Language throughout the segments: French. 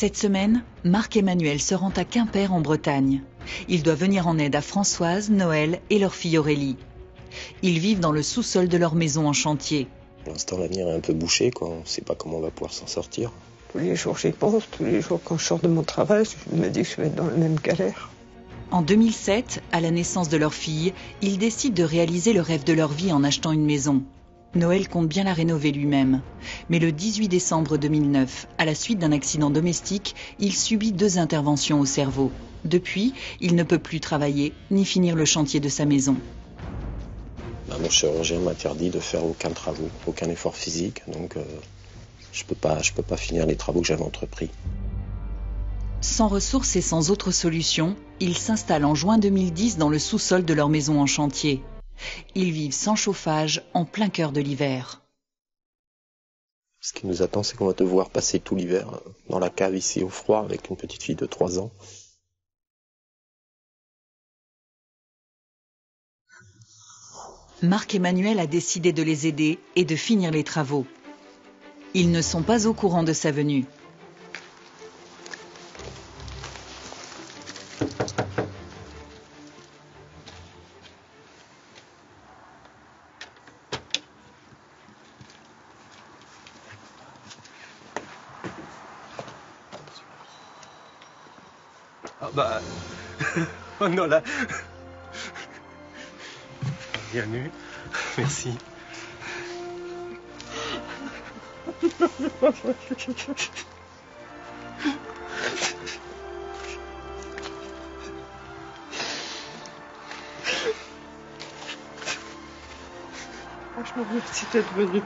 Cette semaine, Marc-Emmanuel se rend à Quimper en Bretagne. Il doit venir en aide à Françoise, Noël et leur fille Aurélie. Ils vivent dans le sous-sol de leur maison en chantier. Pour l'instant, l'avenir est un peu bouché, quoi. On ne sait pas comment on va pouvoir s'en sortir. Tous les jours, j'y pense. Tous les jours, quand je sors de mon travail, je me dis que je vais être dans la même galère. En 2007, à la naissance de leur fille, ils décident de réaliser le rêve de leur vie en achetant une maison. Noël compte bien la rénover lui-même. Mais le 18 décembre 2009, à la suite d'un accident domestique, il subit 2 interventions au cerveau. Depuis, il ne peut plus travailler ni finir le chantier de sa maison. Mon chirurgien m'interdit de faire aucun travaux, aucun effort physique, donc je peux pas finir les travaux que j'avais entrepris. Sans ressources et sans autre solution, ils s'installent en juin 2010 dans le sous-sol de leur maison en chantier. Ils vivent sans chauffage, en plein cœur de l'hiver. Ce qui nous attend, c'est qu'on va devoir passer tout l'hiver dans la cave ici au froid avec une petite fille de 3 ans. Marc-Emmanuel a décidé de les aider et de finir les travaux. Ils ne sont pas au courant de sa venue. Ah bah... oh non là... Bienvenue. Merci. Franchement, merci d'être venu.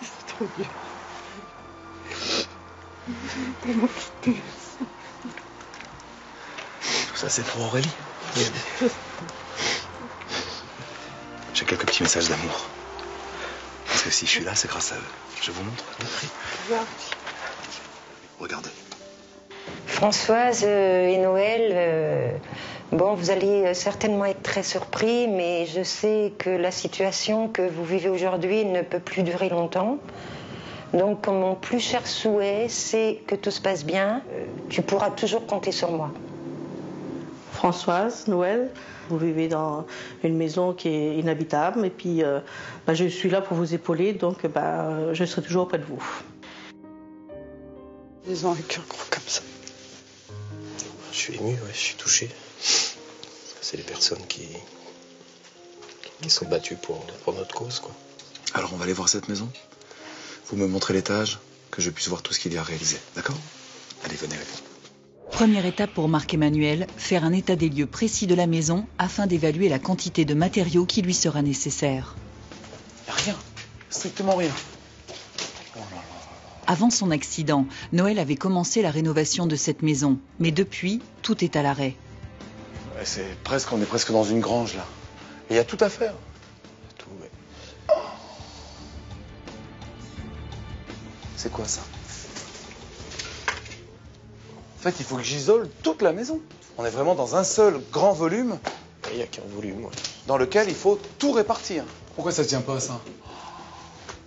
C'est trop dur. Comment quitter? Tout ça c'est pour Aurélie. J'ai quelques petits messages d'amour. Parce que si je suis là, c'est grâce à eux. Je vous montre. Regardez. Françoise et Noël, bon, vous allez certainement être très surpris, mais je sais que la situation que vous vivez aujourd'hui ne peut plus durer longtemps. Donc, mon plus cher souhait, c'est que tout se passe bien. Tu pourras toujours compter sur moi. Françoise, Noël, vous vivez dans une maison qui est inhabitable et puis je suis là pour vous épauler, donc je serai toujours auprès de vous. Ils ont un cœur gros comme ça. Je suis ému, ouais, je suis touché. Parce que c'est les personnes qui sont battues pour notre cause, quoi. Alors on va aller voir cette maison. Vous me montrez l'étage, que je puisse voir tout ce qu'il y a à réaliser, d'accord? Allez, venez avec moi. Première étape pour Marc-Emmanuel, faire un état des lieux précis de la maison afin d'évaluer la quantité de matériaux qui lui sera nécessaire. Rien, strictement rien. Avant son accident, Noël avait commencé la rénovation de cette maison. Mais depuis, tout est à l'arrêt. Ouais, on est presque dans une grange là. Et il y a tout à faire. Tout, ouais. C'est quoi ça? En fait, il faut que j'isole toute la maison. On est vraiment dans un seul grand volume. Il n'y a qu'un volume, ouais. Dans lequel il faut tout répartir. Pourquoi ça tient pas, ça?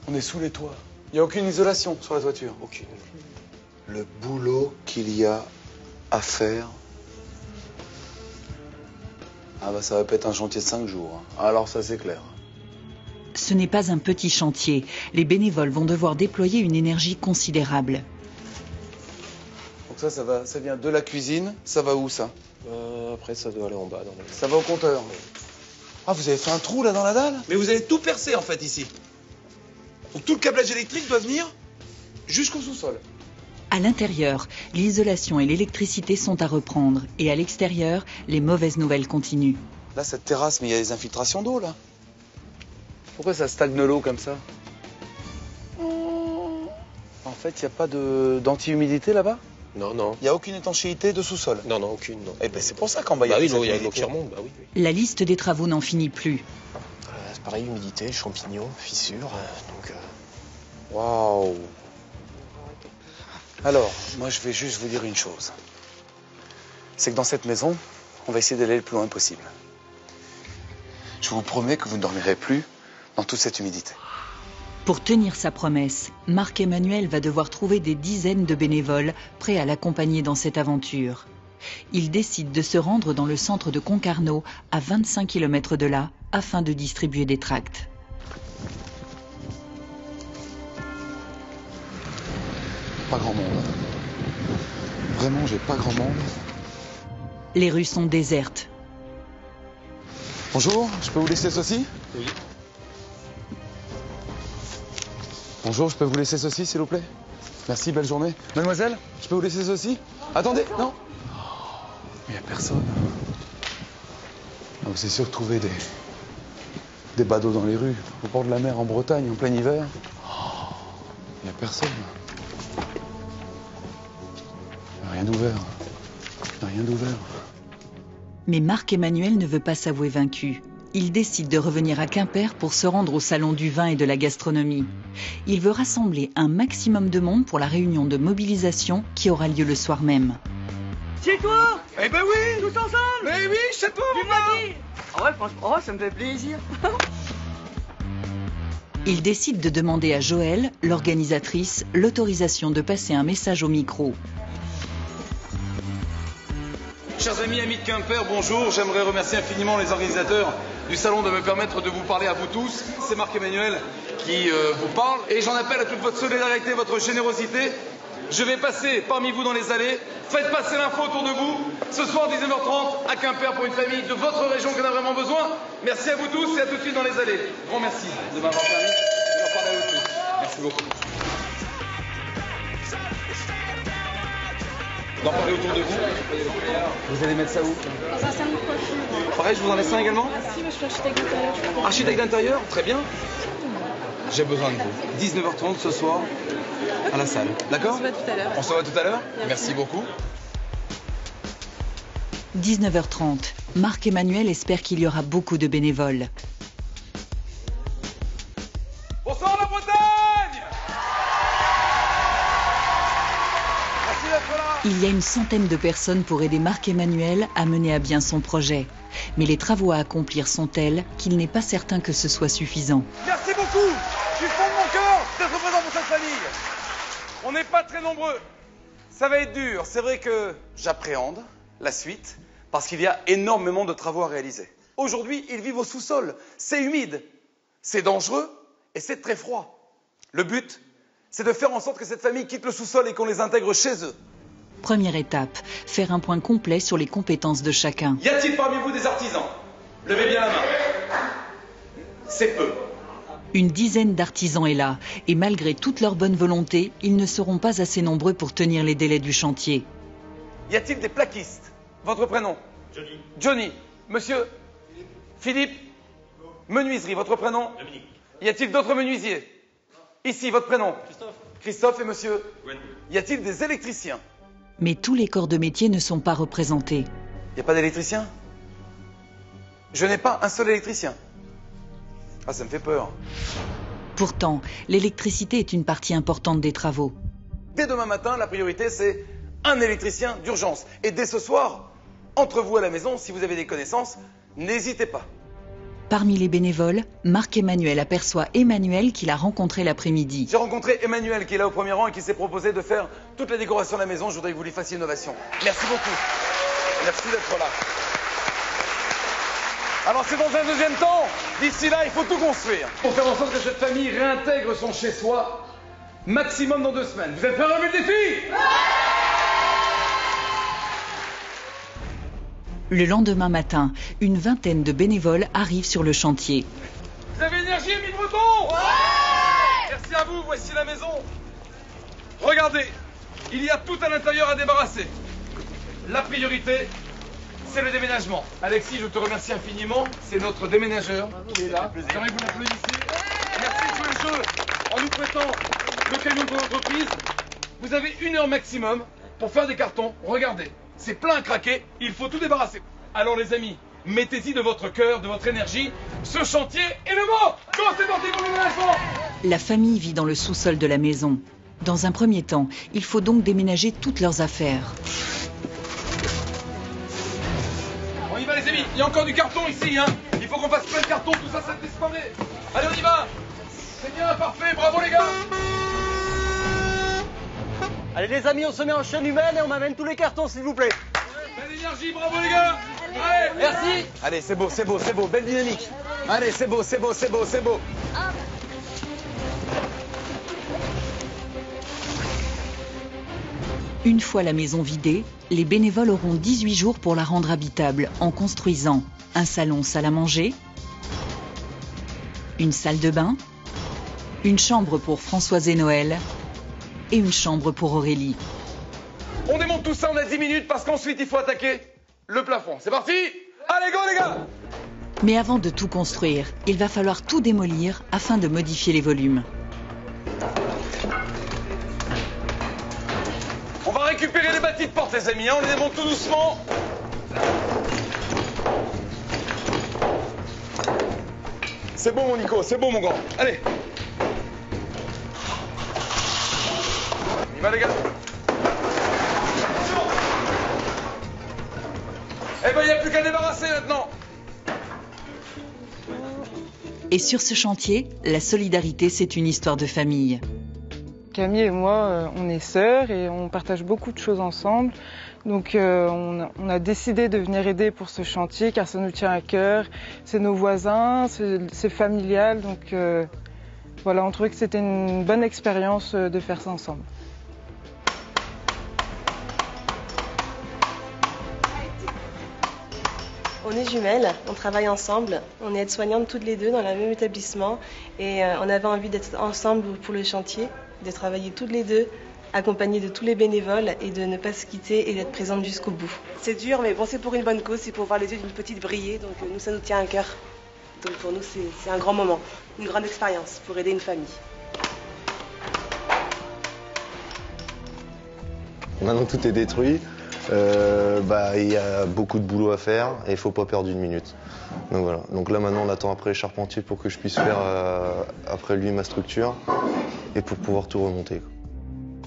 On est sous les toits. Il n'y a aucune isolation sur la toiture. Aucune. Le boulot qu'il y a à faire. Ah bah ça va pas être un chantier de 5 jours. Alors ça c'est clair. Ce n'est pas un petit chantier. Les bénévoles vont devoir déployer une énergie considérable. Donc ça vient de la cuisine. Ça va où ça? Après ça doit aller en bas. Ça va au compteur. Ah, vous avez fait un trou là dans la dalle? Mais vous avez tout percé en fait ici. Donc tout le câblage électrique doit venir jusqu'au sous-sol. À l'intérieur, l'isolation et l'électricité sont à reprendre. Et à l'extérieur, les mauvaises nouvelles continuent. Là, cette terrasse, mais il y a des infiltrations d'eau là. Pourquoi ça stagne l'eau comme ça? En fait, il n'y a pas d'anti-humidité là-bas? Non, non. Il n'y a aucune étanchéité de sous-sol? Non, non, aucune, non. Eh ben c'est pour ça qu'en bas, il y a de l'eau qui remonte, bah oui. La liste des travaux n'en finit plus. C'est pareil, humidité, champignons, fissures, donc... Waouh! Alors, moi, je vais juste vous dire une chose. C'est que dans cette maison, on va essayer d'aller le plus loin possible. Je vous promets que vous ne dormirez plus dans toute cette humidité. Pour tenir sa promesse, Marc-Emmanuel va devoir trouver des dizaines de bénévoles prêts à l'accompagner dans cette aventure. Il décide de se rendre dans le centre de Concarneau, à 25 km de là, afin de distribuer des tracts. Pas grand monde. Vraiment, j'ai pas grand monde. Les rues sont désertes. Bonjour, je peux vous laisser ceci? Oui. Bonjour, je peux vous laisser ceci, s'il vous plaît? Merci, belle journée. Mademoiselle, je peux vous laisser ceci? Attendez, non? Il n'y a personne. Donc c'est sûr de trouver des badauds dans les rues, au bord de la mer en Bretagne, en plein hiver. Il n'y a personne. Il n'y a rien d'ouvert. Il n'y a rien d'ouvert. Mais Marc-Emmanuel ne veut pas s'avouer vaincu. Il décide de revenir à Quimper pour se rendre au salon du vin et de la gastronomie. Il veut rassembler un maximum de monde pour la réunion de mobilisation qui aura lieu le soir même. Chez toi? Eh ben oui! Tous ensemble? Mais oui, chez toi, Du mon gars! maquis. Ah ouais, franchement, oh, ça me fait plaisir. Il décide de demander à Joëlle, l'organisatrice, l'autorisation de passer un message au micro. Chers amis de Quimper, bonjour. J'aimerais remercier infiniment les organisateurs du salon de me permettre de vous parler à vous tous. C'est Marc-Emmanuel qui vous parle et j'en appelle à toute votre solidarité, votre générosité. Je vais passer parmi vous dans les allées. Faites passer l'info autour de vous. Ce soir, 19h30, à Quimper, pour une famille de votre région qui en a vraiment besoin. Merci à vous tous et à tout de suite dans les allées. Grand merci de m'avoir permis de leur parler à vous tous. Merci beaucoup. D'en parler autour de vous. Vous allez mettre ça où? Dans un salon de coiffure. Pareil, je vous en laisse un également? Ah si, mais je suis architecte d'intérieur. Architecte d'intérieur, très bien. J'ai besoin de vous. 19h30 ce soir, à la salle. D'accord? On se voit tout à l'heure. On se voit tout à l'heure? Merci beaucoup. 19h30, Marc-Emmanuel espère qu'il y aura beaucoup de bénévoles. Bonsoir la Bretagne! Merci d'être là! Il y a une centaine de personnes pour aider Marc-Emmanuel à mener à bien son projet. Mais les travaux à accomplir sont tels qu'il n'est pas certain que ce soit suffisant. Merci beaucoup! Du fond de mon cœur d'être présent pour cette famille. On n'est pas très nombreux. Ça va être dur. C'est vrai que j'appréhende la suite parce qu'il y a énormément de travaux à réaliser. Aujourd'hui, ils vivent au sous-sol. C'est humide, c'est dangereux et c'est très froid. Le but, c'est de faire en sorte que cette famille quitte le sous-sol et qu'on les intègre chez eux. Première étape, faire un point complet sur les compétences de chacun. Y a-t-il parmi vous des artisans? Levez bien la main. C'est peu. Une dizaine d'artisans est là, et malgré toute leur bonne volonté, ils ne seront pas assez nombreux pour tenir les délais du chantier. Y a-t-il des plaquistes? Votre prénom? Johnny. Johnny. Monsieur? Philippe. Menuiserie, votre prénom? Dominique. Y a-t-il d'autres menuisiers? Ici, votre prénom? Christophe. Christophe et monsieur? Gwen. Y a-t-il des électriciens? Mais tous les corps de métier ne sont pas représentés. Y a pas d'électricien? Je n'ai pas un seul électricien. Ah, ça me fait peur. Pourtant, l'électricité est une partie importante des travaux. Dès demain matin, la priorité, c'est un électricien d'urgence. Et dès ce soir, entre vous à la maison, si vous avez des connaissances, n'hésitez pas. Parmi les bénévoles, Marc-Emmanuel aperçoit Emmanuel qu'il a rencontré l'après-midi. J'ai rencontré Emmanuel qui est là au premier rang et qui s'est proposé de faire toute la décoration de la maison. Je voudrais que vous lui fassiez une ovation. Merci beaucoup. Merci d'être là. Alors c'est dans un deuxième temps. D'ici là, il faut tout construire. Pour faire en sorte que cette famille réintègre son chez-soi, maximum dans 2 semaines. Vous êtes prêts à relever le défi? Le lendemain matin, une vingtaine de bénévoles arrivent sur le chantier. Vous avez énergie, Émile Breton? Ouais! Merci à vous, voici la maison. Regardez, il y a tout à l'intérieur à débarrasser. La priorité, c'est le déménagement. Alexis, je te remercie infiniment. C'est notre déménageur qui est là. J'aimerais que vous l'applaudissiez. Merci de jouer le jeu en nous prêtant le camion de votre entreprise. Vous avez 1 heure maximum pour faire des cartons. Regardez, c'est plein à craquer. Il faut tout débarrasser. Alors les amis, mettez-y de votre cœur, de votre énergie. Ce chantier est le mot. Go, c'est parti pour le déménagement. La famille vit dans le sous-sol de la maison. Dans un premier temps, il faut donc déménager toutes leurs affaires. On y va les amis, il y a encore du carton ici, hein. Il faut qu'on fasse plein de cartons, tout ça, ça disparaît. Allez, on y va. C'est bien, parfait, bravo les gars. Allez les amis, on se met en chaîne humaine et on m'amène tous les cartons s'il vous plaît. Belle énergie, bravo les gars. Allez, merci. Allez, c'est beau, c'est beau, c'est beau, belle dynamique. Allez, c'est beau, c'est beau, c'est beau, c'est beau. Une fois la maison vidée, les bénévoles auront 18 jours pour la rendre habitable en construisant un salon salle à manger, une salle de bain, une chambre pour Françoise et Noël et une chambre pour Aurélie. On démonte tout ça, on a 10 minutes parce qu'ensuite il faut attaquer le plafond. C'est parti? Allez, go les gars! Mais avant de tout construire, il va falloir tout démolir afin de modifier les volumes. On va récupérer les bâtis de porte les amis, hein. On les démonte tout doucement. C'est bon mon Nico, c'est bon mon grand. Allez. On y va les gars. Eh ben il n'y a plus qu'à débarrasser maintenant. Et sur ce chantier, la solidarité, c'est une histoire de famille. Camille et moi, on est sœurs et on partage beaucoup de choses ensemble. Donc on a décidé de venir aider pour ce chantier car ça nous tient à cœur. C'est nos voisins, c'est familial. Donc voilà, on trouvait que c'était une bonne expérience de faire ça ensemble. On est jumelles, on travaille ensemble, on est aides-soignantes toutes les deux dans le même établissement et on avait envie d'être ensemble pour le chantier, de travailler toutes les deux, accompagnées de tous les bénévoles et de ne pas se quitter et d'être présentes jusqu'au bout. C'est dur mais bon c'est pour une bonne cause, c'est pour voir les yeux d'une petite briller, donc nous ça nous tient à cœur. Donc pour nous c'est un grand moment, une grande expérience pour aider une famille. Maintenant tout est détruit. Il y a beaucoup de boulot à faire et il ne faut pas perdre une minute. Donc voilà. Donc là maintenant on attend après les charpentiers pour que je puisse faire après lui ma structure et pour pouvoir tout remonter.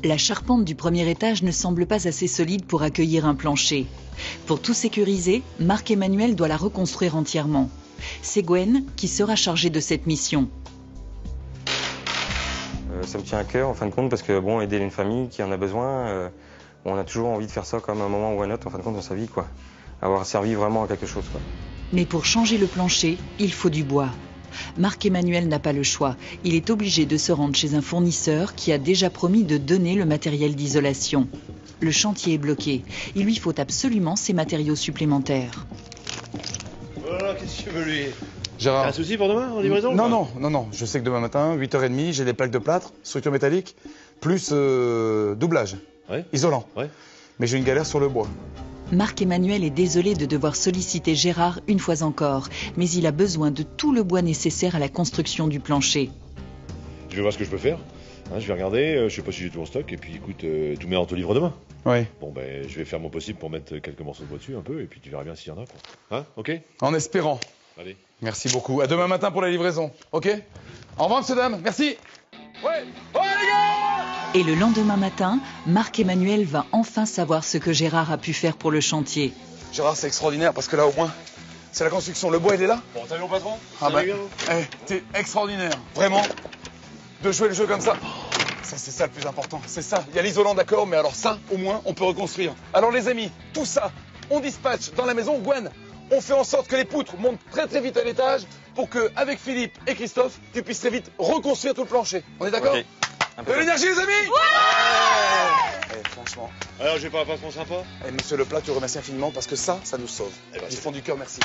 La charpente du premier étage ne semble pas assez solide pour accueillir un plancher. Pour tout sécuriser, Marc-Emmanuel doit la reconstruire entièrement. C'est Gwen qui sera chargée de cette mission. Ça me tient à cœur en fin de compte parce que bon, aider une famille qui en a besoin, on a toujours envie de faire ça comme un moment ou un autre en fin de compte dans sa vie, quoi. Avoir servi vraiment à quelque chose, quoi. Mais pour changer le plancher, il faut du bois. Marc-Emmanuel n'a pas le choix. Il est obligé de se rendre chez un fournisseur qui a déjà promis de donner le matériel d'isolation. Le chantier est bloqué. Il lui faut absolument ces matériaux supplémentaires. Voilà, qu'est-ce que tu veux lui? Gérard. T'as un souci pour demain en livraison? Non. Je sais que demain matin, 8h30, j'ai des plaques de plâtre, structure métallique, plus doublage, isolant. Ouais. Mais j'ai une galère sur le bois. Marc-Emmanuel est désolé de devoir solliciter Gérard une fois encore, mais il a besoin de tout le bois nécessaire à la construction du plancher. Je vais voir ce que je peux faire. Je vais regarder, je sais pas si j'ai tout en stock, et puis écoute, tout met dans ton livre demain. Oui. Bon je vais faire mon possible pour mettre quelques morceaux de bois dessus un peu, et puis tu verras bien s'il y en a, quoi. Ok? En espérant. Allez. Merci beaucoup. À demain matin pour la livraison. Ok? Au revoir, monsieur, dame. Merci. Ouais, les gars! Et le lendemain matin, Marc-Emmanuel va enfin savoir ce que Gérard a pu faire pour le chantier. Gérard, c'est extraordinaire parce que là, au moins, c'est la construction. Le bois, il est là. Bon, t'as vu mon patron? T'es extraordinaire. Vraiment. De jouer le jeu comme ça. Ça, c'est ça le plus important. C'est ça. Il y a l'isolant, d'accord, mais alors ça, au moins, on peut reconstruire. Alors, les amis, tout ça, on dispatche dans la maison. Gwen, on fait en sorte que les poutres montent très très vite à l'étage pour que, avec Philippe et Christophe, tu puisses très vite reconstruire tout le plancher. On est d'accord? Okay. De l'énergie, les amis! Ouais! Franchement. Alors, j'ai pas un patron sympa? Monsieur Leplat, tu remercie infiniment parce que ça nous sauve. Du fond du cœur, merci.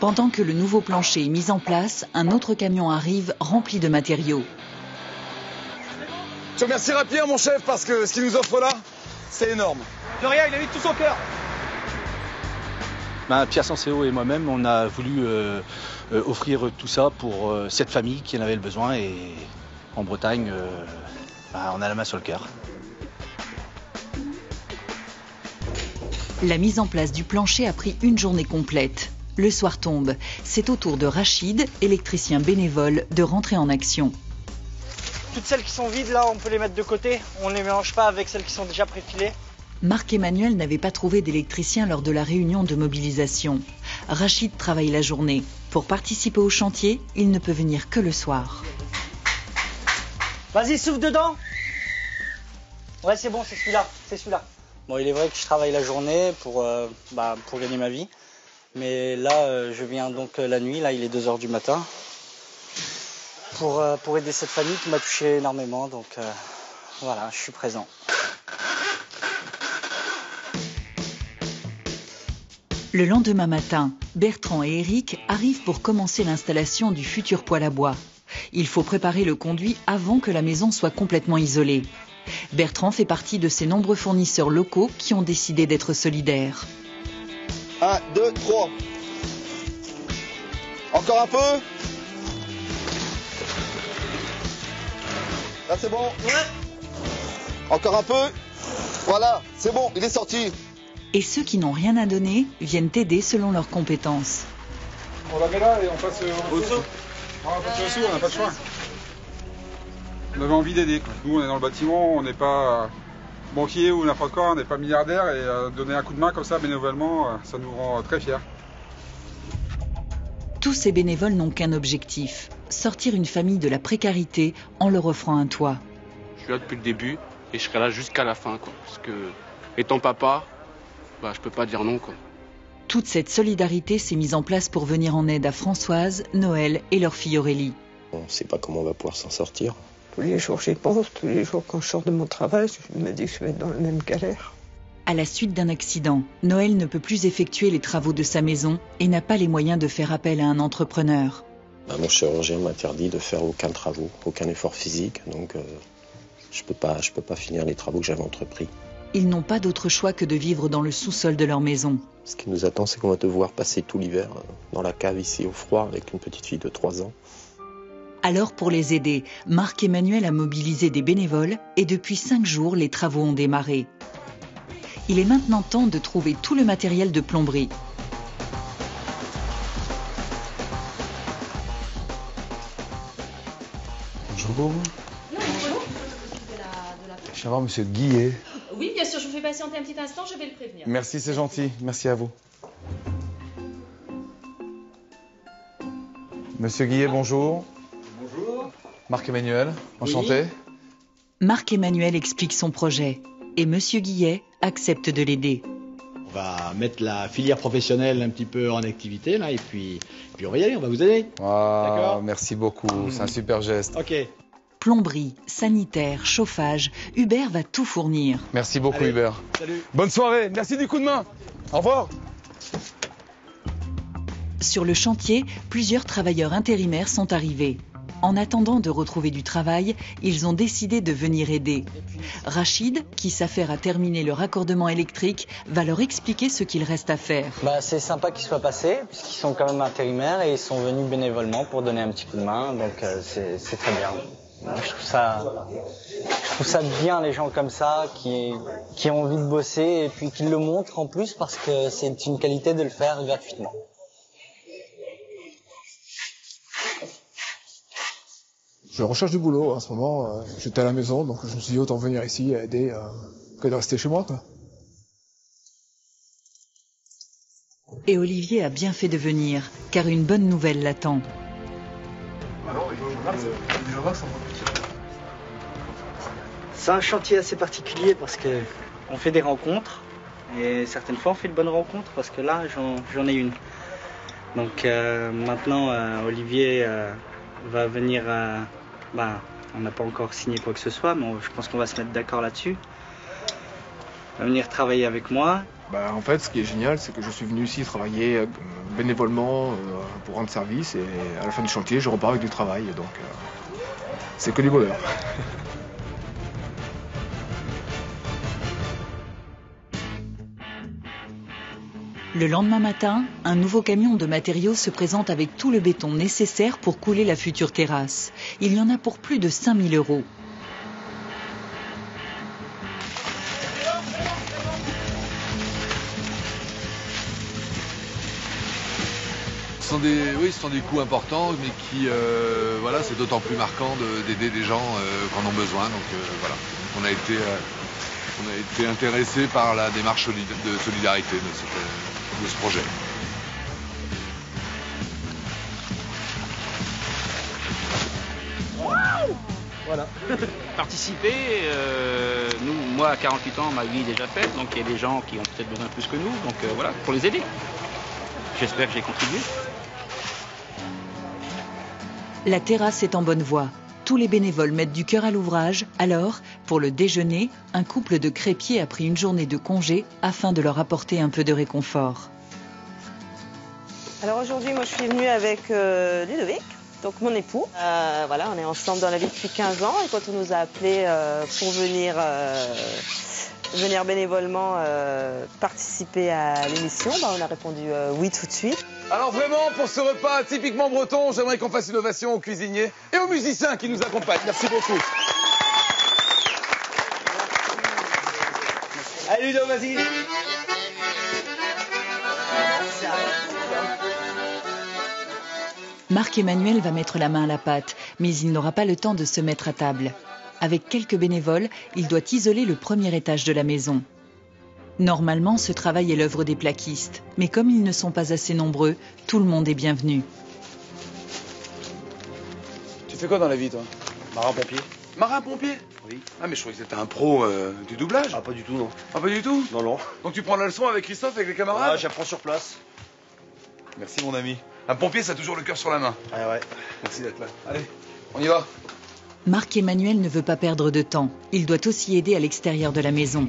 Pendant que le nouveau plancher est mis en place, un autre camion arrive rempli de matériaux. Je remercierai Pierre, mon chef, parce que ce qu'il nous offre là, c'est énorme. De rien, il a mis tout son cœur. Pierre Sanseo et moi-même, on a voulu offrir tout ça pour cette famille qui en avait le besoin et en Bretagne, on a la main sur le cœur. La mise en place du plancher a pris une journée complète. Le soir tombe. C'est au tour de Rachid, électricien bénévole, de rentrer en action. Toutes celles qui sont vides, là, on peut les mettre de côté. On ne les mélange pas avec celles qui sont déjà préfilées. Marc-Emmanuel n'avait pas trouvé d'électricien lors de la réunion de mobilisation. Rachid travaille la journée. Pour participer au chantier, il ne peut venir que le soir. Vas-y, souffle dedans. Ouais, c'est bon, c'est celui-là, c'est celui-là. Bon, il est vrai que je travaille la journée pour gagner ma vie. Mais là, je viens donc la nuit, là il est 2 h du matin, pour aider cette famille qui m'a touché énormément. Donc voilà, je suis présent. Le lendemain matin, Bertrand et Eric arrivent pour commencer l'installation du futur poêle à bois. Il faut préparer le conduit avant que la maison soit complètement isolée. Bertrand fait partie de ces nombreux fournisseurs locaux qui ont décidé d'être solidaires. 1, 2, 3. Encore un peu. Là c'est bon. Ouais. Encore un peu. Voilà, c'est bon, il est sorti. Et ceux qui n'ont rien à donner viennent aider selon leurs compétences. On la met là et on passe au dessous. On passe au dessous, on n'a pas de choix. On avait envie d'aider, quoi. Nous on est dans le bâtiment, on n'est pas banquier ou n'importe quoi, on n'est pas milliardaire et donner un coup de main comme ça bénévolement, ça nous rend très fiers. Tous ces bénévoles n'ont qu'un objectif, sortir une famille de la précarité en leur offrant un toit. Je suis là depuis le début et je serai là jusqu'à la fin, quoi. Parce que, étant papa, je peux pas dire non, quoi. Toute cette solidarité s'est mise en place pour venir en aide à Françoise, Noël et leur fille Aurélie. On ne sait pas comment on va pouvoir s'en sortir. Tous les jours j'y pense, tous les jours quand je sors de mon travail, je me dis que je vais être dans la même galère. À la suite d'un accident, Noël ne peut plus effectuer les travaux de sa maison et n'a pas les moyens de faire appel à un entrepreneur. Mon chirurgien m'interdit de faire aucun travaux, aucun effort physique, donc je peux pas finir les travaux que j'avais entrepris. Ils n'ont pas d'autre choix que de vivre dans le sous-sol de leur maison. Ce qui nous attend, c'est qu'on va devoir passer tout l'hiver dans la cave ici au froid avec une petite fille de 3 ans. Alors pour les aider, Marc-Emmanuel a mobilisé des bénévoles et depuis 5 jours, les travaux ont démarré. Il est maintenant temps de trouver tout le matériel de plomberie. Bonjour. Je vais voir monsieur Guillet. Oui, bien sûr, je vous fais patienter un petit instant, je vais le prévenir. Merci, c'est gentil. Merci à vous. Monsieur Guillet, bonjour. Bonjour. Marc-Emmanuel, enchanté. Oui. Marc-Emmanuel explique son projet et monsieur Guillet accepte de l'aider. On va mettre la filière professionnelle un petit peu en activité là et puis on va y aller, on va vous aider. Ah, d'accord. Merci beaucoup, c'est un super geste. Ok. Plomberie, sanitaire, chauffage, Hubert va tout fournir. Merci beaucoup. Allez, Hubert. Salut. Bonne soirée, merci du coup de main. Au revoir. Sur le chantier, plusieurs travailleurs intérimaires sont arrivés. En attendant de retrouver du travail, ils ont décidé de venir aider. Rachid, qui s'affaire à terminer le raccordement électrique, va leur expliquer ce qu'il reste à faire. C'est sympa qu'ils soient passés, puisqu'ils sont quand même intérimaires et ils sont venus bénévolement pour donner un petit coup de main, donc c'est très bien. Je trouve ça bien, les gens comme ça, qui ont envie de bosser et puis qui le montrent en plus parce que c'est une qualité de le faire gratuitement. Je recherche du boulot en ce moment. J'étais à la maison, donc je me suis dit autant venir ici aider que de rester chez moi, quoi. Et Olivier a bien fait de venir, car une bonne nouvelle l'attend. C'est un chantier assez particulier parce que on fait des rencontres et certaines fois on fait de bonnes rencontres parce que là j'en ai une. Donc maintenant Olivier va venir. On n'a pas encore signé quoi que ce soit, mais je pense qu'on va se mettre d'accord là-dessus. Il va venir travailler avec moi. En fait, ce qui est génial, c'est que je suis venu ici travailler bénévolement pour rendre service et à la fin du chantier, je repars avec du travail, donc c'est que du bonheur. Le lendemain matin, un nouveau camion de matériaux se présente avec tout le béton nécessaire pour couler la future terrasse. Il y en a pour plus de 5 000 €. Ce sont des coûts importants, mais qui, c'est d'autant plus marquant d'aider des gens qui en ont besoin. Donc voilà, on a été intéressé par la démarche de solidarité de ce projet. Voilà. Participer, moi à 48 ans, ma vie est déjà faite, donc il y a des gens qui ont peut-être besoin plus que nous, donc voilà, pour les aider. J'espère que j'ai contribué. La terrasse est en bonne voie. Tous les bénévoles mettent du cœur à l'ouvrage. Alors, pour le déjeuner, un couple de crépiers a pris une journée de congé afin de leur apporter un peu de réconfort. Alors aujourd'hui, moi je suis venue avec Ludovic, donc mon époux. Voilà, on est ensemble dans la vie depuis 15 ans et quand on nous a appelés pour venir bénévolement participer à l'émission, on a répondu oui tout de suite. Alors vraiment, pour ce repas typiquement breton, j'aimerais qu'on fasse une ovation aux cuisiniers et aux musiciens qui nous accompagnent. Merci beaucoup. Allez Ludo, vas-y. Marc-Emmanuel va mettre la main à la pâte, mais il n'aura pas le temps de se mettre à table. Avec quelques bénévoles, il doit isoler le premier étage de la maison. Normalement, ce travail est l'œuvre des plaquistes, mais comme ils ne sont pas assez nombreux, tout le monde est bienvenu. Tu fais quoi dans la vie, toi? Marin-pompier. Marin-pompier? Oui. Ah, mais je croyais que c'était un pro du doublage. Ah, pas du tout, non. Ah, pas du tout? Non, non. Donc tu prends la leçon avec Christophe, avec les camarades? Ah, j'apprends sur place. Merci, mon ami. Un pompier, ça a toujours le cœur sur la main. Ah ouais. Merci d'être là. Allez, on y va. Marc-Emmanuel ne veut pas perdre de temps. Il doit aussi aider à l'extérieur de la maison.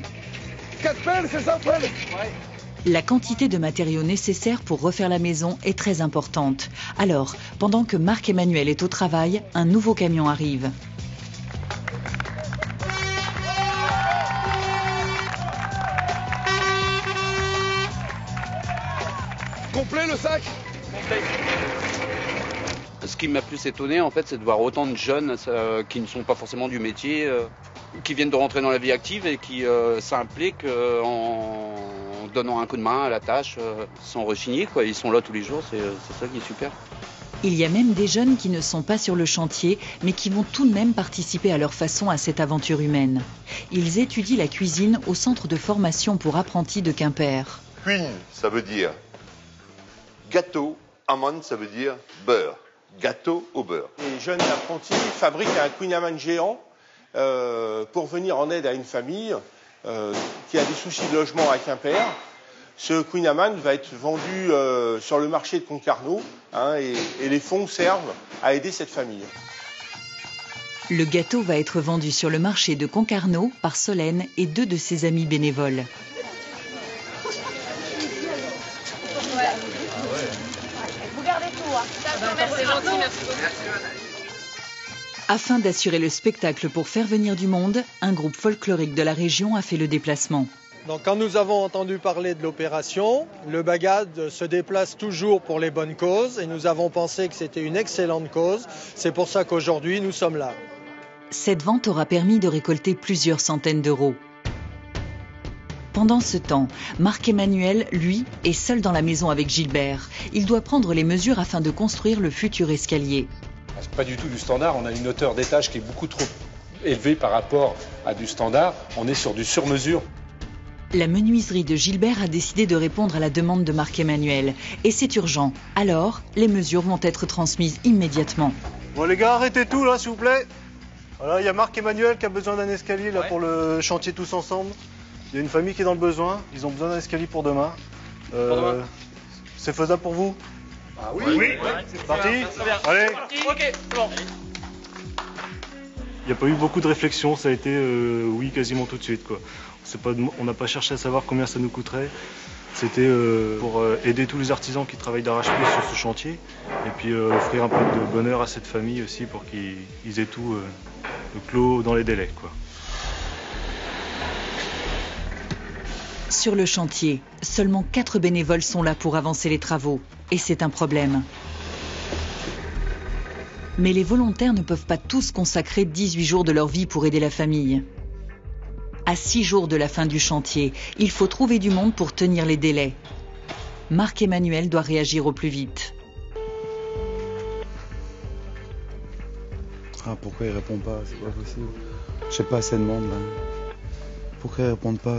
4 pelles, c'est ça, pelles? Ouais. La quantité de matériaux nécessaires pour refaire la maison est très importante. Alors, pendant que Marc-Emmanuel est au travail, un nouveau camion arrive. Complet le sac? Complet. Ce qui m'a plus étonné, en fait, c'est de voir autant de jeunes qui ne sont pas forcément du métier, qui viennent de rentrer dans la vie active et qui s'impliquent en donnant un coup de main à la tâche, sans rechigner, quoi. Ils sont là tous les jours, c'est ça qui est super. Il y a même des jeunes qui ne sont pas sur le chantier, mais qui vont tout de même participer à leur façon à cette aventure humaine. Ils étudient la cuisine au centre de formation pour apprentis de Quimper. Queen, ça veut dire gâteau. Amande, ça veut dire beurre. Gâteau au beurre. Les jeunes apprentis fabriquent un Queen Amman géant pour venir en aide à une famille qui a des soucis de logement à Quimper. Ce Queen Amman va être vendu sur le marché de Concarneau et les fonds servent à aider cette famille. Le gâteau va être vendu sur le marché de Concarneau par Solène et 2 de ses amis bénévoles. Vous gardez tout, hein. C'est gentil, merci beaucoup. Afin d'assurer le spectacle pour faire venir du monde, un groupe folklorique de la région a fait le déplacement. Donc quand nous avons entendu parler de l'opération, le Bagad se déplace toujours pour les bonnes causes et nous avons pensé que c'était une excellente cause. C'est pour ça qu'aujourd'hui nous sommes là. Cette vente aura permis de récolter plusieurs centaines d'euros. Pendant ce temps, Marc-Emmanuel, lui, est seul dans la maison avec Gilbert. Il doit prendre les mesures afin de construire le futur escalier. C'est pas du tout du standard, on a une hauteur d'étage qui est beaucoup trop élevée par rapport à du standard. On est sur du sur-mesure. La menuiserie de Gilbert a décidé de répondre à la demande de Marc-Emmanuel. Et c'est urgent. Alors, les mesures vont être transmises immédiatement. Bon les gars, arrêtez tout là s'il vous plaît. Voilà, il y a Marc-Emmanuel qui a besoin d'un escalier là pour le chantier tous ensemble. Il y a une famille qui est dans le besoin, ils ont besoin d'un escalier pour demain. C'est faisable pour vous? Ah oui. C'est parti. Allez. Ok, c'est bon. Il n'y a pas eu beaucoup de réflexion, ça a été oui quasiment tout de suite, quoi. On n'a pas cherché à savoir combien ça nous coûterait. C'était pour aider tous les artisans qui travaillent d'arrache-pied sur ce chantier et puis offrir un peu de bonheur à cette famille aussi pour qu'ils aient tout clos dans les délais, quoi. Sur le chantier, seulement 4 bénévoles sont là pour avancer les travaux. Et c'est un problème. Mais les volontaires ne peuvent pas tous consacrer 18 jours de leur vie pour aider la famille. À 6 jours de la fin du chantier, il faut trouver du monde pour tenir les délais. Marc-Emmanuel doit réagir au plus vite. Ah, pourquoi ils répondent pas? C'est pas possible. Je sais pas assez de monde là. Pourquoi ils répondent pas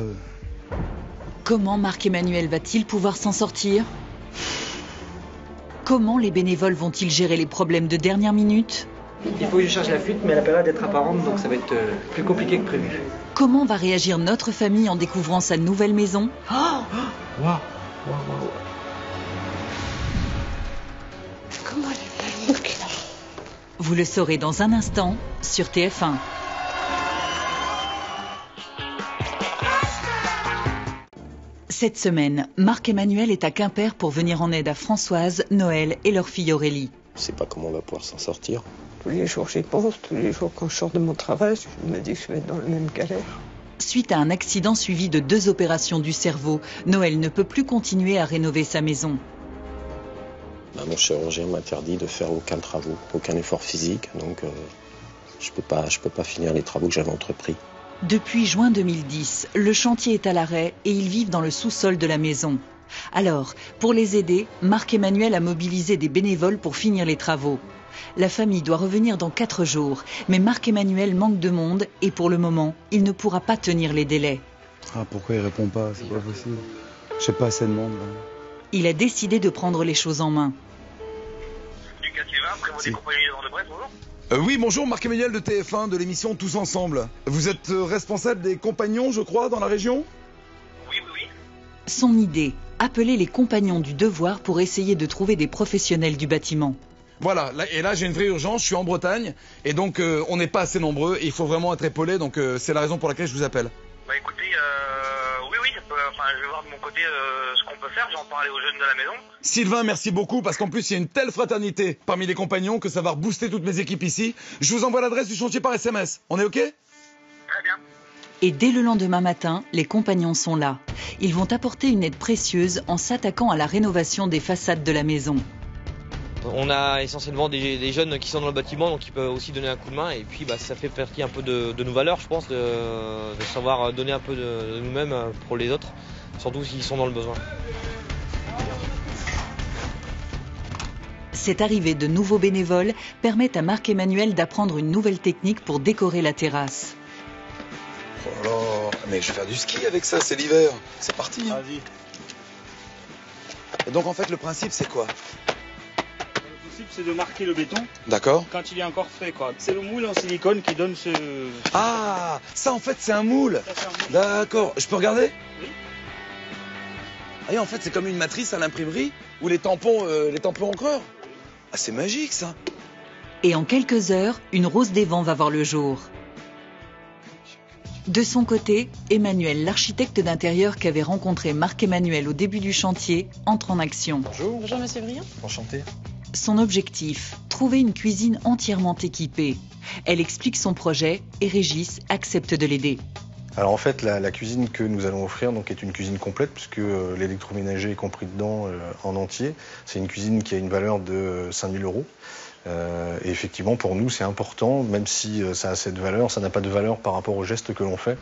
Comment Marc-Emmanuel va-t-il pouvoir s'en sortir? Comment les bénévoles vont-ils gérer les problèmes de dernière minute? Il faut que je charge la fuite, mais elle a pas l'air d'être apparente, donc ça va être plus compliqué que prévu. Comment va réagir notre famille en découvrant sa nouvelle maison? Waouh. Comment elle est belle. Vous le saurez dans un instant sur TF1. Cette semaine, Marc-Emmanuel est à Quimper pour venir en aide à Françoise, Noël et leur fille Aurélie. Je sais pas comment on va pouvoir s'en sortir. Tous les jours j'y pense, tous les jours quand je sors de mon travail, je me dis que je vais être dans la même galère. Suite à un accident suivi de 2 opérations du cerveau, Noël ne peut plus continuer à rénover sa maison. Mon chirurgien m'interdit de faire aucun travaux, aucun effort physique, donc je peux pas finir les travaux que j'avais entrepris. Depuis juin 2010, le chantier est à l'arrêt et ils vivent dans le sous-sol de la maison. Alors, pour les aider, Marc-Emmanuel a mobilisé des bénévoles pour finir les travaux. La famille doit revenir dans 4 jours, mais Marc-Emmanuel manque de monde et pour le moment, il ne pourra pas tenir les délais. Ah, pourquoi il répond pas? C'est pas possible. J'ai pas assez de monde. Là. Il a décidé de prendre les choses en main. Oui, bonjour, Marc-Emmanuel de TF1, de l'émission Tous Ensemble. Vous êtes responsable des compagnons, je crois, dans la région? Oui. Son idée, appeler les compagnons du devoir pour essayer de trouver des professionnels du bâtiment. Voilà, et là j'ai une vraie urgence, je suis en Bretagne, et donc on n'est pas assez nombreux, et il faut vraiment être épaulé, donc c'est la raison pour laquelle je vous appelle. Bah écoutez, oui, je vais voir de mon côté ce qu'on peut faire, j'en parle aux jeunes de la maison. Sylvain, merci beaucoup, parce qu'en plus il y a une telle fraternité parmi les compagnons que ça va rebooster toutes mes équipes ici. Je vous envoie l'adresse du chantier par SMS, on est ok? Très bien. Et dès le lendemain matin, les compagnons sont là. Ils vont apporter une aide précieuse en s'attaquant à la rénovation des façades de la maison. On a essentiellement des jeunes qui sont dans le bâtiment, donc ils peuvent aussi donner un coup de main. Et puis ça fait partie un peu de nos valeurs, je pense, de savoir donner un peu de nous-mêmes pour les autres, surtout s'ils sont dans le besoin. Cette arrivée de nouveaux bénévoles permet à Marc-Emmanuel d'apprendre une nouvelle technique pour décorer la terrasse. Oh là, mais je vais faire du ski avec ça, c'est l'hiver. C'est parti. Hein. Vas-y. Et donc en fait le principe c'est quoi? Le principe c'est de marquer le béton. D'accord. Quand il est encore frais quoi. C'est le moule en silicone qui donne ce... Ah, ça en fait c'est un moule. D'accord, je peux regarder? Oui. Ah et en fait c'est comme une matrice à l'imprimerie où les tampons encreurs. Ah c'est magique ça. Et en quelques heures, une rose des vents va voir le jour. De son côté, Emmanuel, l'architecte d'intérieur qu'avait rencontré Marc-Emmanuel au début du chantier, entre en action. Bonjour. Bonjour Monsieur Briand. Enchanté. Son objectif, trouver une cuisine entièrement équipée. Elle explique son projet et Régis accepte de l'aider. Alors en fait, la cuisine que nous allons offrir donc, est une cuisine complète puisque l'électroménager est compris dedans en entier. C'est une cuisine qui a une valeur de 5 000 €. Et effectivement, pour nous, c'est important, même si ça a cette valeur, ça n'a pas de valeur par rapport aux gestes que l'on fait.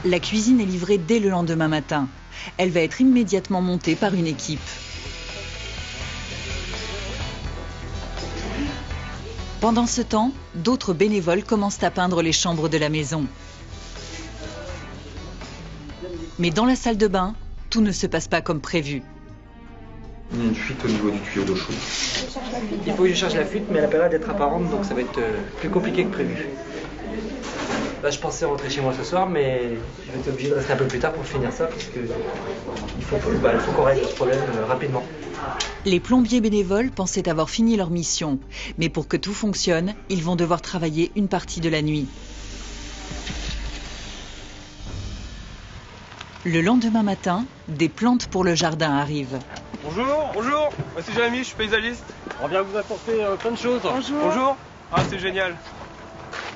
La cuisine est livrée dès le lendemain matin. Elle va être immédiatement montée par une équipe. Pendant ce temps, d'autres bénévoles commencent à peindre les chambres de la maison. Mais dans la salle de bain, tout ne se passe pas comme prévu. Il y a une fuite au niveau du tuyau d'eau chaude. Il faut que je charge la fuite, mais elle a pas l'air d'être apparente, donc ça va être plus compliqué que prévu. Là, je pensais rentrer chez moi ce soir, mais je vais être obligé de rester un peu plus tard pour finir ça, parce que il faut qu'on règle ce problème rapidement. Les plombiers bénévoles pensaient avoir fini leur mission, mais pour que tout fonctionne, ils vont devoir travailler une partie de la nuit. Le lendemain matin, des plantes pour le jardin arrivent. Bonjour, moi c'est Jérémy, je suis paysagiste. On vient vous apporter plein de choses. Bonjour. Ah c'est génial.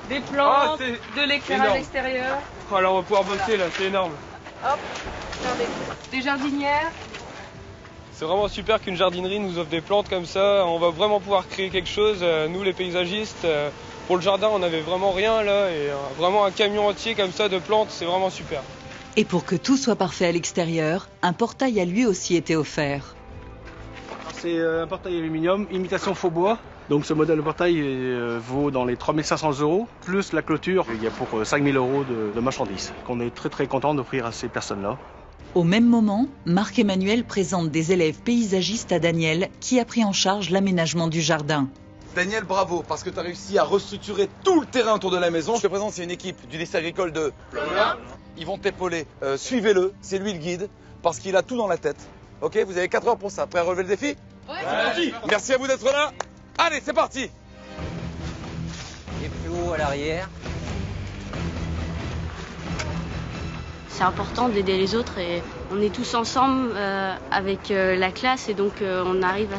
Des plantes, de l'éclairage extérieur. Oh, alors on va pouvoir bosser là, c'est énorme. Hop, regardez. Des jardinières. C'est vraiment super qu'une jardinerie nous offre des plantes comme ça. On va vraiment pouvoir créer quelque chose, nous les paysagistes. Pour le jardin, on n'avait vraiment rien là. Et vraiment un camion entier comme ça de plantes, c'est vraiment super. Et pour que tout soit parfait à l'extérieur, un portail a lui aussi été offert. C'est un portail aluminium, imitation faux bois. Donc ce modèle de portail vaut dans les 3 500 €, plus la clôture, il y a pour 5 000 € de marchandises, qu'on est très content d'offrir à ces personnes-là. Au même moment, Marc-Emmanuel présente des élèves paysagistes à Daniel, qui a pris en charge l'aménagement du jardin. Daniel, bravo, parce que tu as réussi à restructurer tout le terrain autour de la maison. Je te présente, c'est une équipe du lycée agricole de Plomin. Ils vont t'épauler. Suivez-le, c'est lui le guide, parce qu'il a tout dans la tête. Ok, vous avez 4 heures pour ça. Prêt à relever le défi? Ouais, c'est parti. Merci à vous d'être là. Allez, c'est parti. Et plus haut à l'arrière. C'est important d'aider les autres et on est tous ensemble avec la classe et donc on arrive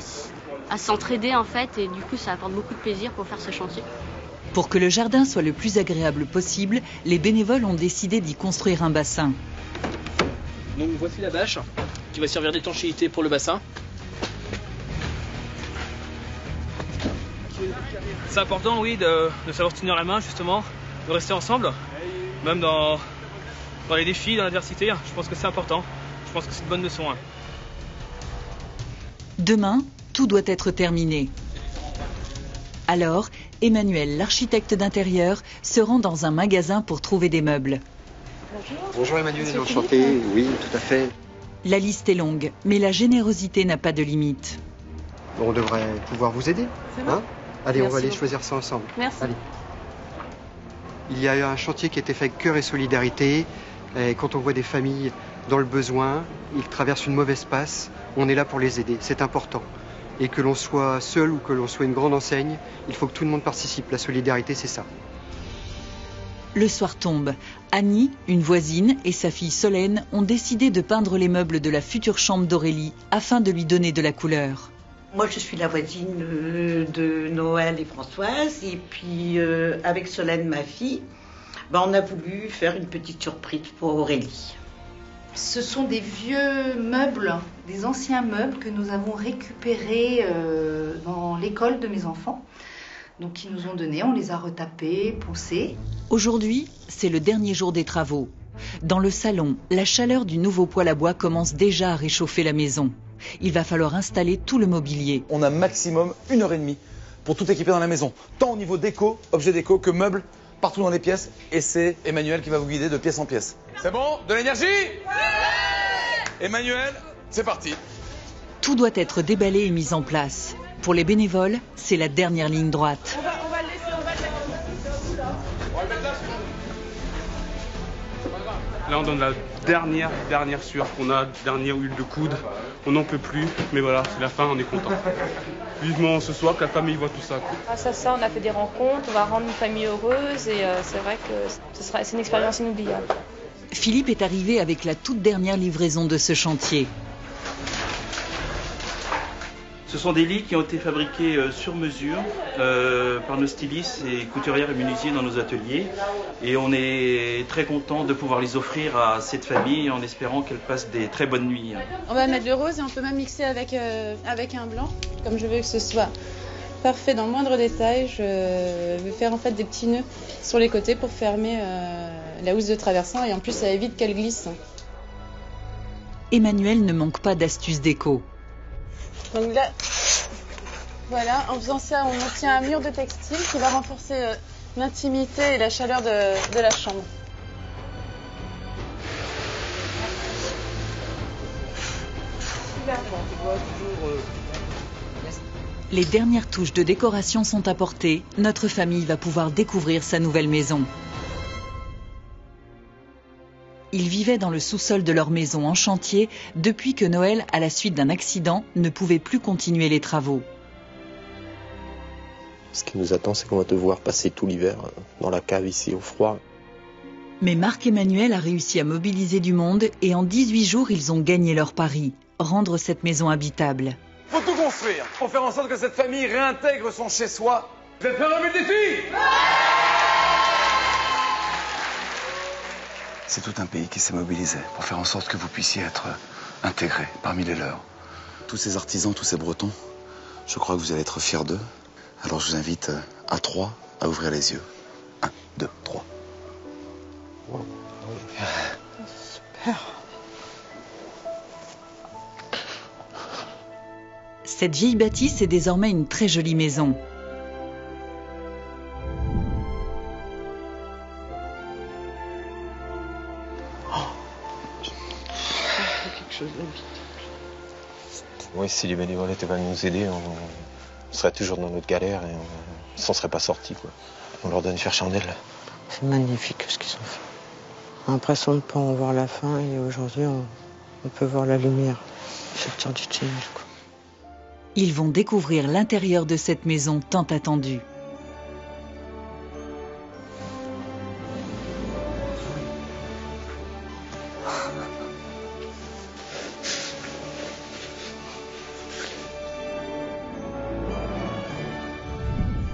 à s'entraider en fait et du coup ça apporte beaucoup de plaisir pour faire ce chantier. Pour que le jardin soit le plus agréable possible, les bénévoles ont décidé d'y construire un bassin. Donc voici la bâche qui va servir d'étanchéité pour le bassin. C'est important, oui, de savoir tenir la main justement, de rester ensemble, même dans les défis, dans l'adversité. Je pense que c'est important. Je pense que c'est une bonne leçon. Demain, tout doit être terminé. Alors, Emmanuel, l'architecte d'intérieur, se rend dans un magasin pour trouver des meubles. Bonjour Emmanuel, enchanté. Oui, tout à fait. La liste est longue, mais la générosité n'a pas de limite. On devrait pouvoir vous aider. Hein? Allez, Merci on va aller beaucoup. choisir ça ensemble. Merci. Allez. Il y a eu un chantier qui a été fait avec cœur et solidarité. Et quand on voit des familles dans le besoin, ils traversent une mauvaise passe, on est là pour les aider, c'est important. Et que l'on soit seul ou que l'on soit une grande enseigne, il faut que tout le monde participe. La solidarité, c'est ça. Le soir tombe. Annie, une voisine, et sa fille Solène ont décidé de peindre les meubles de la future chambre d'Aurélie afin de lui donner de la couleur. Moi, je suis la voisine de Noël et Françoise. Et puis, avec Solène, ma fille, on a voulu faire une petite surprise pour Aurélie. Ce sont des vieux meubles, des anciens meubles que nous avons récupérés dans l'école de mes enfants. Donc, ils nous ont donné, on les a retapés, poncés. Aujourd'hui, c'est le dernier jour des travaux. Dans le salon, la chaleur du nouveau poêle à bois commence déjà à réchauffer la maison. Il va falloir installer tout le mobilier. On a maximum 1h30 pour tout équiper dans la maison. Tant au niveau déco, objets déco, que meubles, partout dans les pièces. Et c'est Emmanuel qui va vous guider de pièce en pièce. C'est bon? De l'énergie? Emmanuel, c'est parti. Tout doit être déballé et mis en place. Pour les bénévoles, c'est la dernière ligne droite. On va le laisser, on va le mettre. Là, on donne la dernière sueur qu'on a, dernière huile de coude. On n'en peut plus, mais voilà, c'est la fin, on est content. Vivement ce soir que la famille voit tout ça. Grâce à ça, on a fait des rencontres, on va rendre une famille heureuse et c'est vrai que c'est une expérience inoubliable. Philippe est arrivé avec la toute dernière livraison de ce chantier. Ce sont des lits qui ont été fabriqués sur mesure par nos stylistes et couturières et menuisiers dans nos ateliers. Et on est très content de pouvoir les offrir à cette famille en espérant qu'elle passe des très bonnes nuits. On va mettre le rose et on peut même mixer avec un blanc. Comme je veux que ce soit parfait dans le moindre détail, je vais faire en fait des petits nœuds sur les côtés pour fermer la housse de traversin et en plus ça évite qu'elle glisse. Emmanuel ne manque pas d'astuces déco. Donc là, voilà, en faisant ça, on obtient un mur de textile qui va renforcer l'intimité et la chaleur de la chambre. Les dernières touches de décoration sont apportées. Notre famille va pouvoir découvrir sa nouvelle maison. Ils vivaient dans le sous-sol de leur maison en chantier depuis que Noël, à la suite d'un accident, ne pouvait plus continuer les travaux. Ce qui nous attend, c'est qu'on va devoir passer tout l'hiver dans la cave ici au froid. Mais Marc-Emmanuel a réussi à mobiliser du monde et en 18 jours, ils ont gagné leur pari, rendre cette maison habitable. Faut tout construire pour faire en sorte que cette famille réintègre son chez-soi. Vous êtes prêts à relever le défi? C'est tout un pays qui s'est mobilisé pour faire en sorte que vous puissiez être intégrés parmi les leurs. Tous ces artisans, tous ces Bretons, je crois que vous allez être fiers d'eux. Alors je vous invite à 3 à ouvrir les yeux. 1, 2, 3. Wow. Super. Cette vieille bâtisse est désormais une très jolie maison. Oui, si les bénévoles étaient venus nous aider, on serait toujours dans notre galère et on s'en serait pas sorti, quoi. On leur donne faire chandelle. C'est magnifique ce qu'ils ont fait. On a l'impression de ne pas en voir la fin et aujourd'hui on peut voir la lumière sortir du tunnel, quoi. Ils vont découvrir l'intérieur de cette maison tant attendue.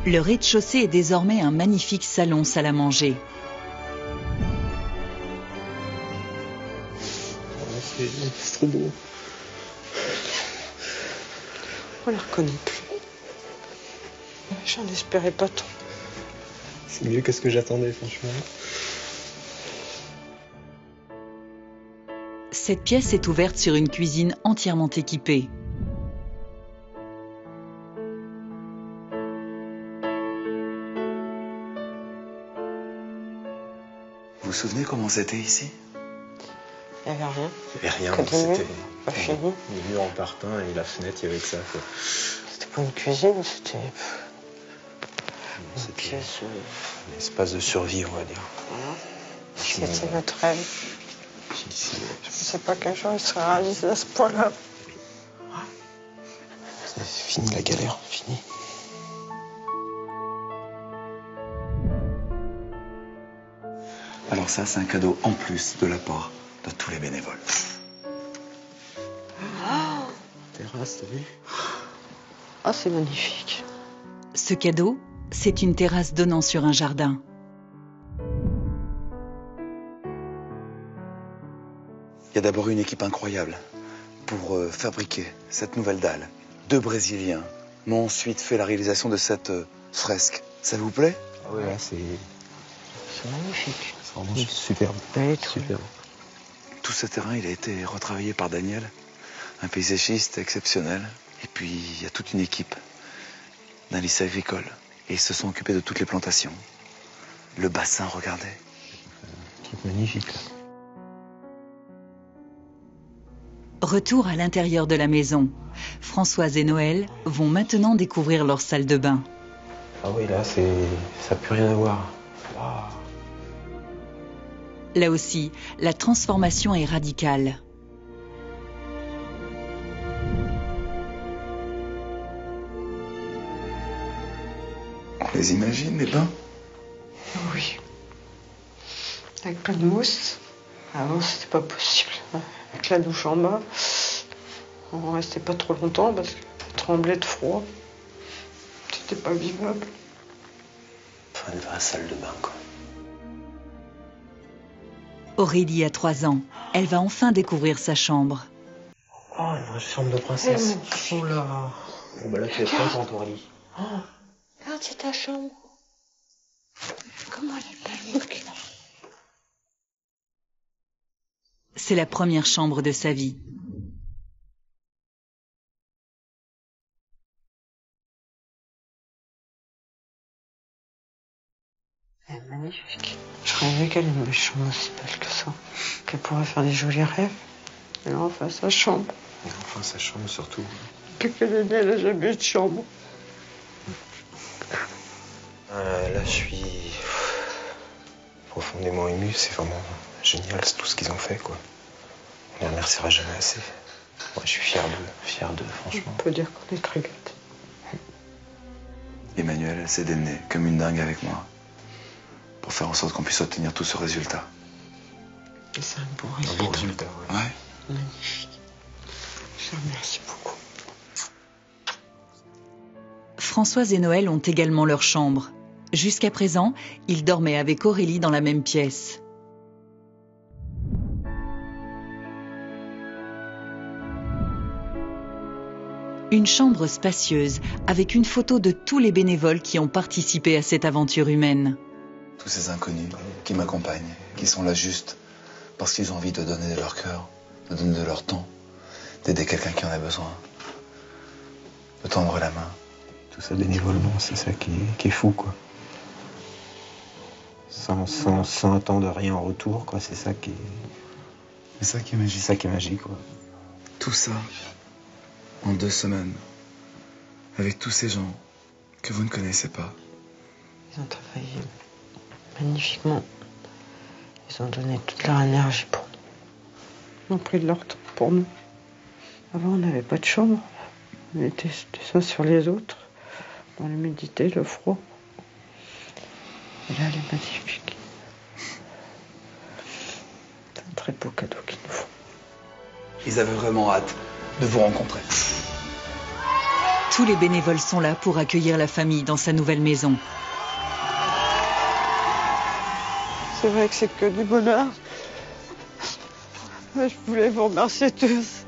Le rez-de-chaussée est désormais un magnifique salon salle à manger. C'est trop beau. On la reconnaît plus. J'en espérais pas tant. C'est mieux que ce que j'attendais, franchement. Cette pièce est ouverte sur une cuisine entièrement équipée. Vous vous souvenez comment c'était ici? Il n'y avait rien. Il n'y avait rien, c'était pas fini. Les murs en parpaing et la fenêtre, il y avait que ça, quoi. C'était pas une cuisine, c'était une pièce. Un espace de survie, on va dire. Voilà. C'était notre rêve. Je ne pensais pas qu'un jour il serait réalisé à ce point-là. C'est fini la galère, fini. Alors ça, c'est un cadeau en plus de la part de tous les bénévoles. Terrasse, t'as vu? Ah, c'est magnifique. Ce cadeau, c'est une terrasse donnant sur un jardin. Il y a d'abord une équipe incroyable pour fabriquer cette nouvelle dalle. 2 Brésiliens m'ont ensuite fait la réalisation de cette fresque. Ça vous plaît? Ah oui, là, c'est magnifique. C'est vraiment superbe. Superbe. Tout ce terrain, il a été retravaillé par Daniel, un paysagiste exceptionnel. Et puis, il y a toute une équipe d'un lycée agricole. Et ils se sont occupés de toutes les plantations. Le bassin, regardez. Équipe magnifique, là. Retour à l'intérieur de la maison. Françoise et Noël vont maintenant découvrir leur salle de bain. Ah oui, là, ça n'a plus rien à voir. Wow. Là aussi, la transformation est radicale. On les imagine, les bains? Oui. Avec plein de mousse. Avant, c'était pas possible. Avec la douche en bas, on restait pas trop longtemps parce qu'on tremblait de froid. C'était pas vivable. Enfin, une vraie salle de bain, quoi. Aurélie a 3 ans. Elle va enfin découvrir sa chambre. Oh, une vraie chambre de princesse. Oh là. Bon, bah là, tu es contente, Aurélie. Oh, regarde, c'est ta chambre. Comment elle est belle. C'est la première chambre de sa vie. Elle est magnifique. Je rêvais qu'elle ait une chambre aussi belle que ça. Qu'elle pourrait faire des jolis rêves. Et là, enfin, sa chambre. Et enfin, sa chambre, surtout. Depuis qu'elle est née, elle n'a jamais eu de chambre. Là, je suis profondément ému. C'est vraiment génial, c'est tout ce qu'ils ont fait, quoi. On les remerciera jamais assez. Moi, je suis fier d'eux, franchement. On peut dire qu'on est très gâtés. Emmanuelle, elle s'est démenée comme une dingue avec moi pour faire en sorte qu'on puisse obtenir tout ce résultat. Et c'est un beau résultat. Un beau résultat, ouais. Magnifique. Je te remercie beaucoup. Françoise et Noël ont également leur chambre. Jusqu'à présent, ils dormaient avec Aurélie dans la même pièce. Une chambre spacieuse, avec une photo de tous les bénévoles qui ont participé à cette aventure humaine. Tous ces inconnus qui m'accompagnent, qui sont là juste parce qu'ils ont envie de donner de leur cœur, de donner de leur temps, d'aider quelqu'un qui en a besoin, de tendre la main. Tout ça bénévolement, c'est ça qui est fou, quoi. Sans attendre rien en retour, quoi. C'est ça qui est... C'est ça qui est magique. C'est ça qui est magique, quoi. Tout ça en 2 semaines. avec tous ces gens que vous ne connaissez pas. Ils ont travaillé magnifiquement. Ils ont donné toute leur énergie pour nous. Ils ont pris de leur temps pour nous. Avant, on n'avait pas de chambre. On était les uns sur les autres, dans l'humidité, le froid. Et là, elle est magnifique. C'est un très beau cadeau qu'ils nous font. Ils avaient vraiment hâte de vous rencontrer. Tous les bénévoles sont là pour accueillir la famille dans sa nouvelle maison. C'est vrai que c'est que du bonheur. Mais je voulais vous remercier tous.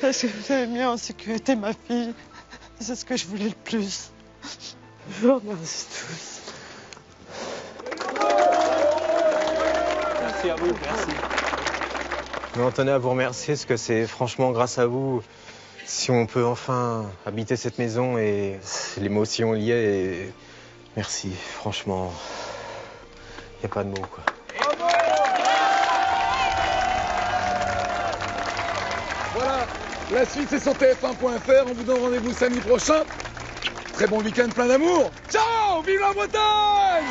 Parce que vous avez mis en sécurité ma fille. C'est ce que je voulais le plus. Je vous remercie tous. Merci à vous, merci. Mais on tenait à vous remercier parce que c'est franchement grâce à vous si on peut enfin habiter cette maison et l'émotion liée. Et merci, franchement, il n'y a pas de mots, quoi. Voilà, la suite c'est sur tf1.fr. On vous donne rendez-vous samedi prochain. Très bon week-end plein d'amour. Ciao, vive la Bretagne!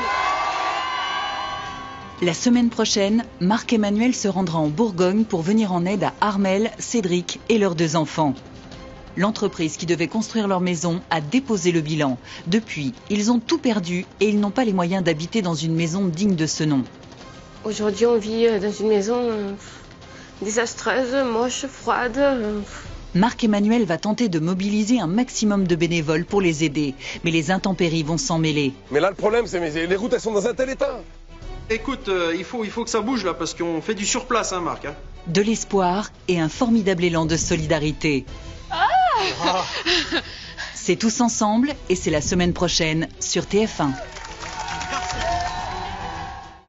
La semaine prochaine, Marc-Emmanuel se rendra en Bourgogne pour venir en aide à Armel, Cédric et leurs 2 enfants. L'entreprise qui devait construire leur maison a déposé le bilan. Depuis, ils ont tout perdu et ils n'ont pas les moyens d'habiter dans une maison digne de ce nom. Aujourd'hui, on vit dans une maison désastreuse, moche, froide. Marc-Emmanuel va tenter de mobiliser un maximum de bénévoles pour les aider, mais les intempéries vont s'en mêler. Mais là, le problème, c'est que les routes, elles sont dans un tel état. Écoute, il faut que ça bouge là, parce qu'on fait du surplace, hein, Marc. Hein. De l'espoir et un formidable élan de solidarité. C'est tous ensemble et c'est la semaine prochaine sur TF1.